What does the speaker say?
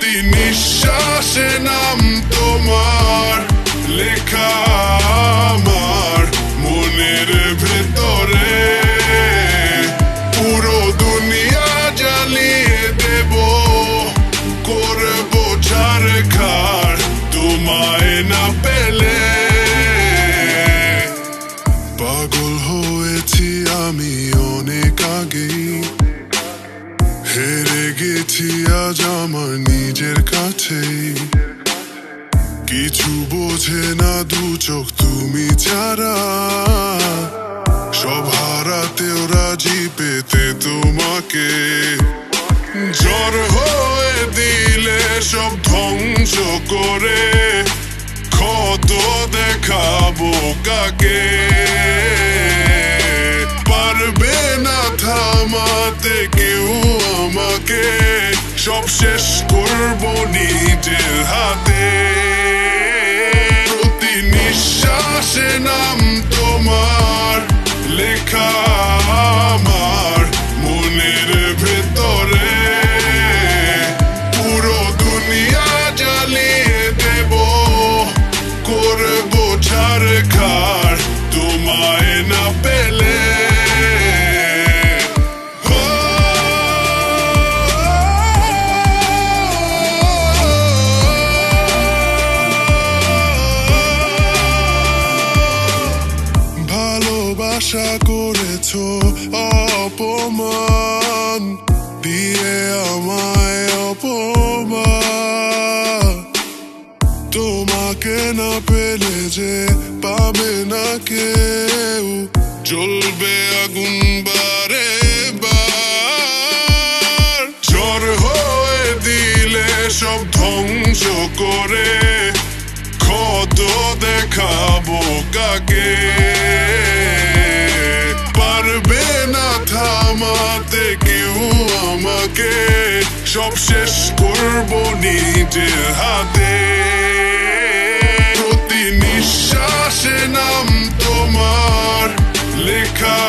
প্রতি নিঃশ্বাসে নাম তোমার লেখা আমার মনের ভেতরে পুরো দুনিয়া জ্বালিয়ে দেব করবো ছারখার তোমায় না পেলে পাগল হয়েছি আমি অনেক আগেই হেরে গেছি আজ আমার নিজের কাছেই কিছু বোঝে না দু চোখ তুমি ছাড়া সব হারাতেও রাজি পেতে তোমাকে জ্বর হয়ে দিলে সব ধ্বংস করে ক্ষত দেখাবো কাকে পারবে না থামাতে কেউ আমাকে সব শেষ করবো নিজের হাতে প্রতি নিঃশ্বাসে নাম তোমার লেখা আমার মনের ভেতরে পুরো দুনিয়া জ্বালিয়ে দেব করবো ছারখার তোমায় না পেলে আশা করেছো অপমান দিয়ে আমায় অপমান তোমাকে না পেলে যে পাবে না কেউ জ্বলবে আগুন বারে বার জ্বর হয়ে দিলে সব ধ্বংস করে ক্ষত দেখাবো কাকে পারবে না থামাতে কেউ আমাকে সব শেষ করবো নিজের হাতে প্রতি নিঃশ্বাসে নাম তোমার লেখা